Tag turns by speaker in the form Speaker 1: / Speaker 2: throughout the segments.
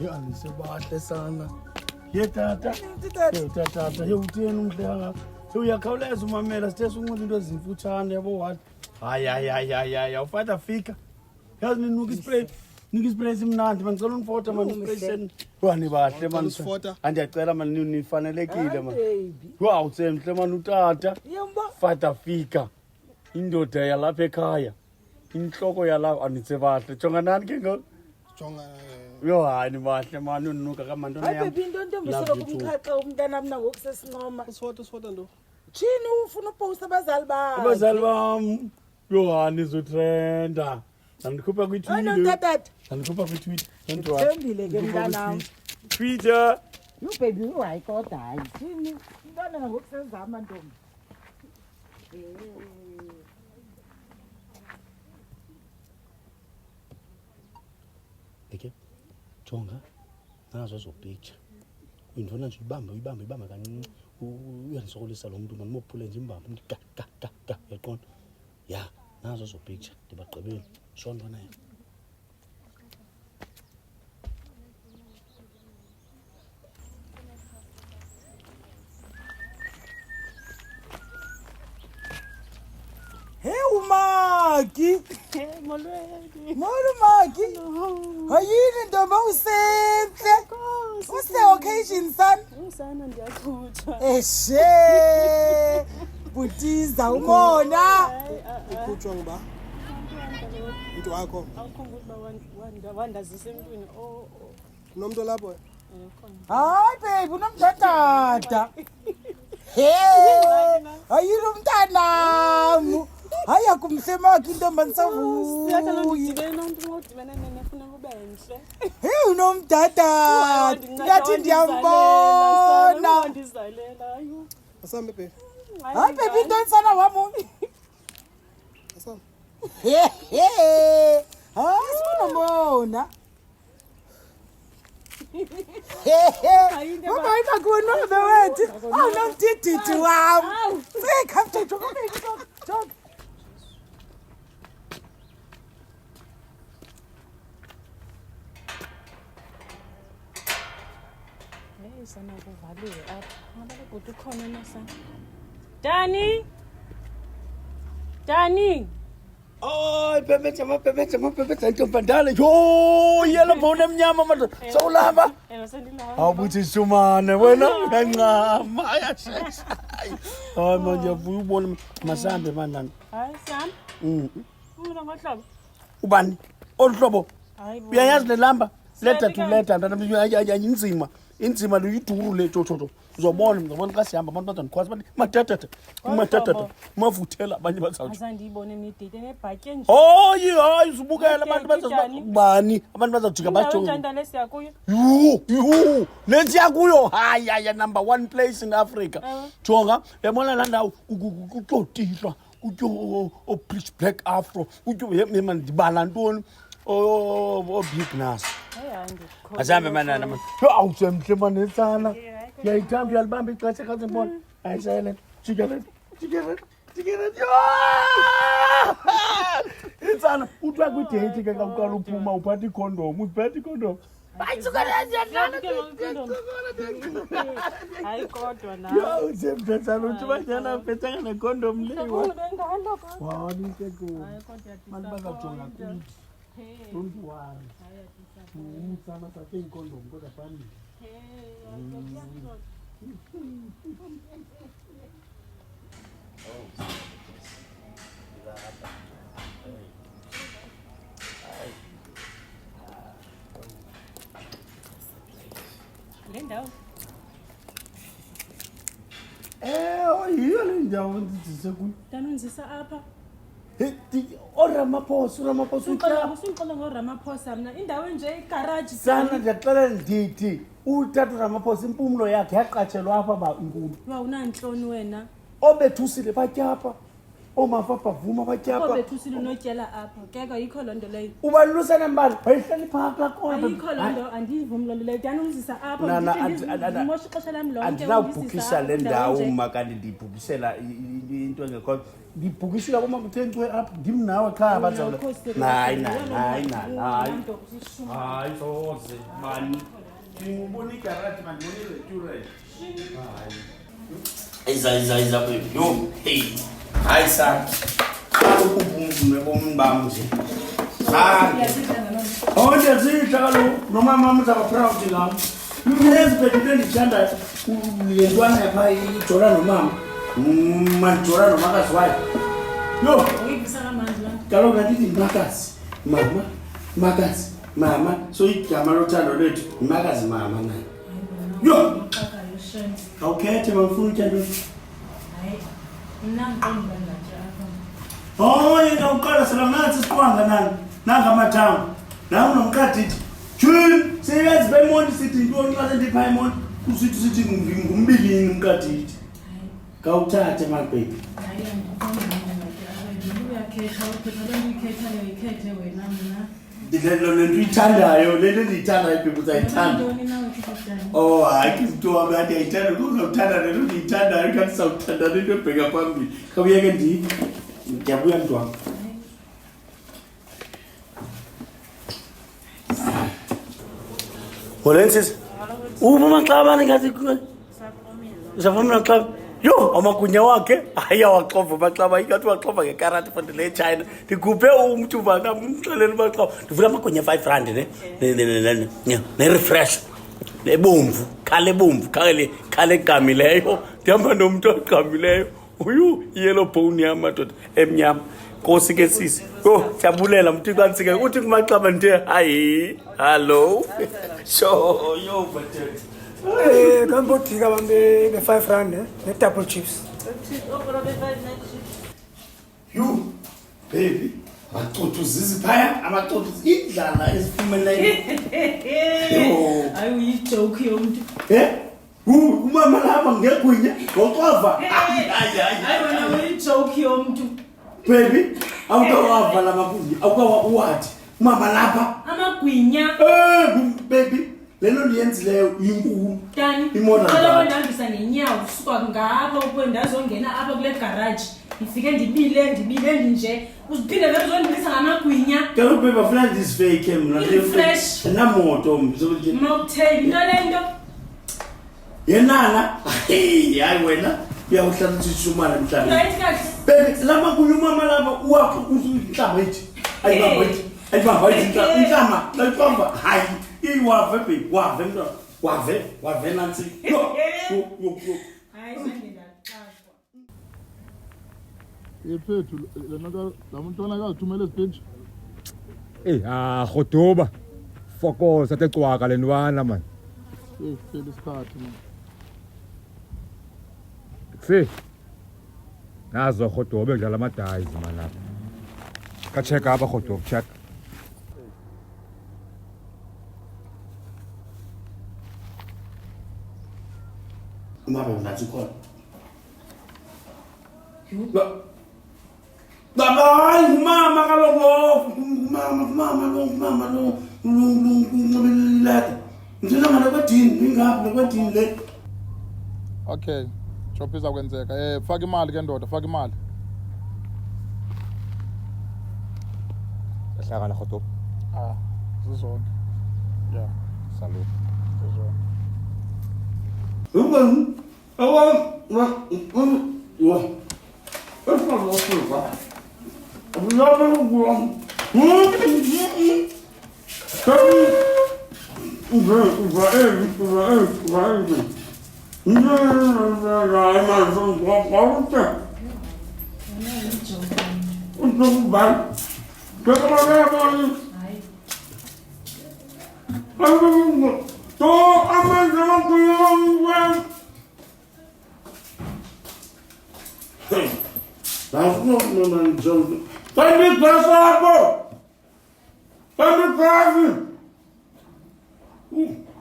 Speaker 1: Ya nisebahle sana. Ye tata. Ye tata, ye utheni umhlanga. Uyakhawuleza umamela sithe unqoba into ezimfutshane yabo wathi. Hayi ufata fika. Yazi ninuka ispray. Nika ispray simnandi man ngicela unifota man ispray sen. Wani bahle man. Andiyacela man nifanelekile man. Wow, semhle man utata. Fata fika. Indoda yalapha ekhaya. Inhloko yalapha anitsebahle. Jonga nani ke ngo?
Speaker 2: Jonga
Speaker 1: Yo hayi bahle man unuka kamantwana yami.
Speaker 3: Hayi baby into ntombiselo kumkhakha umntana mina ngokusesinqoma.
Speaker 2: Isfoto ndo.
Speaker 3: Chini ufuna upost abazali bami.
Speaker 1: Abazali bami. Yo hani zotrenda. Andikhupha kwi-Twitter.
Speaker 3: Ayino tata.
Speaker 1: Andikhupha kwi-Twitter.
Speaker 3: Thembile ke mntanami.
Speaker 1: Twitter.
Speaker 3: You baby uhayi kodwa hayi. Chini umntana ngokusezama ntombi.
Speaker 1: Eke. Jonga. Nazo zo picture. Uyindona nje ibamba kancinci. Uyandisokolisa lo muntu manje mophule nje imbamba umuntu ga yaqonda. Ya, nazo zo picture ndibagqibele. Shona naye.
Speaker 3: Hey umaki.
Speaker 4: Molweni.
Speaker 3: Molo maki. Hayini ntombi usenhle. Use occasion son.
Speaker 4: Usana ndiyakhutha.
Speaker 3: Eshe. Butiza umona.
Speaker 2: Ikhutshwa ngoba into wakho.
Speaker 4: Awukhumbula uba wandazisa emntwini
Speaker 2: Unomntu lapho.
Speaker 3: Hayi baby unomdadada. Hey. Hayini umntanami. Hayi akumsemaki intombi savuyi. Hey unomdadada. Ngathi ndiyambona.
Speaker 2: Asambe baby.
Speaker 3: Hayi baby into nsana wami.
Speaker 2: Asambe.
Speaker 3: Hayi sinomona. Baba ikakunobe wethu. Awunomdididi wami. Sekhamthe jonga.
Speaker 4: Hey sana kuvaliwe apha. Ngabe kodwa ukhona nasana. Dani.
Speaker 1: Ay, bebetha intombandala. Yo, yela bona emnyama manje. Sawulamba.
Speaker 4: Sendilapha.
Speaker 1: Awubuthi sumane wena uyancama ayashesha. Hayi manje uyavuya ubona masambe manani.
Speaker 4: Hayi Sam. Umntwana ngohlobo.
Speaker 1: Ubani? Olhlobo.
Speaker 4: Hayi bo.
Speaker 1: Uyayazi lelamba? Leta to leta ndana inzima lo yiduru le jojo. Uzobona xa sihamba abantu bazonikhwasa bathi matata mavuthela abanye bazawuthi.
Speaker 4: Asandiyibone nidate nebhatye nje.
Speaker 1: Hayi uzubukela abantu bazobani abantu bazawujika bajonge.
Speaker 4: Njani lesiya kuyo?
Speaker 1: Yo lesiya kuyo hayi number 1 place in Africa. Jonga yabona la ndawo kutotilwa kutyo pitch black afro kutyo yema ndibala ntoni big nas. Asambe manana man. Awusemhle manetsana. Yayithamba yalibamba ixesha kaze mbona. Ayisele. Jikele. Itsana utwa kwidate ke kakuqala uphuma uphatha ikondom. Uphatha ikondom.
Speaker 4: Hayi kodwa na.
Speaker 1: Yo semhletsana uthi banyana uphetha nekondom leyo. Wani ke go. Manje bazajonga kuthi. Don't worry. Umsana sakhe ikondom kodwa phambili.
Speaker 4: Linda.
Speaker 1: Yiyo le ndawo ndizise kuyo.
Speaker 4: Danonzisa apha.
Speaker 1: oRamaphosa
Speaker 4: Usungixola ngoRamaphosa mna indawo nje igarage
Speaker 1: sana ndiyaxela ndithi utata uRamaphosa impumulo yakhe yaqatshelwa apha ba inkulu
Speaker 4: wa unanhloni wena
Speaker 1: obethusile batyapha omafapha vuma batyapha
Speaker 4: obethusile notyela apha keka yikho lonto leyo
Speaker 1: ubalulusana mbali wayihleli phaka khona
Speaker 4: ayikho lonto andivumi lonto leyo yanungizisa apha ngimosha ixesha lami lonke
Speaker 1: andinawubhukisha le ndawo makandi ndiyibhukishela into engekho ndibhukishela komakuthencwe apha ndim nawe qha bazawula hayi soze mani ndingubona igaraji mandibonile iture hayi iza baby yo hey hayi sana ukubumbu nebomi bam nje ndiyazidla kaloku nomama mzaba proud ngam ezibhedile ndithandayo lentwana yapha ijola nomama mandijola nomakazi wayo yo kaloku nandithi mama so igama lothando lwethu imakazi mama nayo yo awukhethe mafuna utyando yena uqala selangathi siqwanga nani nangamathambo nawe nomqadithi juni seyazi bemonti sithi ntoni xa sendipha imonti sithi ngumbilini umqadithi kawuthathe mabhebi lento uyithandayo lento endiyithandayo ibhebi uzayithanda hayi kizinto wami andiyayithanda kuzawuthanda lento ndiyithandayo kanti sawuthanda lento ebheka phambili khawuyeke ndiyabuya mntwam Olensisi uba maxabane ngathi usafuna maxaba yo amagunya wakhe ayawaxova maxaba ingathi waxova ngekarati for le China ndikhuphe umntu bana umxelele maxaba ndivula amagunya 5 rand ne refresh lebomvu khale gamileyo ndihamba nomuntu ogamileyo uyu yellow bone yamadoda emnyama Kosi ke sisi siyabulela mntu kwansike uthi kumaxaba nje hayi hello so yo but
Speaker 2: Kambotika bambe 5 rand ne double chips.
Speaker 1: You baby Amaxoto ziziphaya amaxoto idlala ezifumeleyo
Speaker 4: ayi uyijoke yomuntu
Speaker 1: umama lapha ngegwinya ngoxova
Speaker 4: ayi wena uyijoke yomuntu
Speaker 1: baby awukawava la magunya awukawathi umama lapha
Speaker 4: amagwinya
Speaker 1: baby lelo liyenzileyo inkulu
Speaker 4: Dani
Speaker 1: imoda
Speaker 4: ndihambisa ngenyawo suka ngapha kwendazongena apha kule garage ifike ndibile nje uziphinde bezondilisa ngamagwinya
Speaker 1: kaloku baby afuna ndisifake mna
Speaker 4: refresh
Speaker 1: namoto mzoje
Speaker 4: mocktail into lento
Speaker 1: yenana hayi wena uyawuhlala uthishumana mhlawumbe
Speaker 4: right kahle
Speaker 1: baby lama kunyuma lama uwapha uhlamba ithi ayibamba inhlama ayibamba hayi iwave baby wave mntwana wave nansi yo
Speaker 4: hayi sengindaqashwa
Speaker 5: Yephethu lana lamuntwana akathumela estage
Speaker 6: Godoba fokoza tecwaka lenwana man
Speaker 5: isikhathi man
Speaker 6: Si nazo Godoba edlala amadayizi man lapha ka check up Godoba check
Speaker 1: Mama ngathi khona Baba mama kaloku mama lo ngomlilata ngizona ngakwadini ngapha le
Speaker 5: Okay job izakwenzeka faka imali ke ndoda faka imali
Speaker 6: ehlakana Godoba
Speaker 5: zizonke yeah
Speaker 6: salute
Speaker 5: zizonke
Speaker 1: Pambi Passapo! Pambi Passi!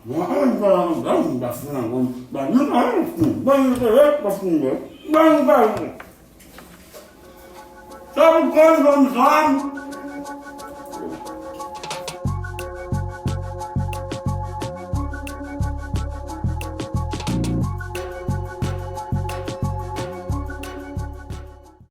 Speaker 1: Bang,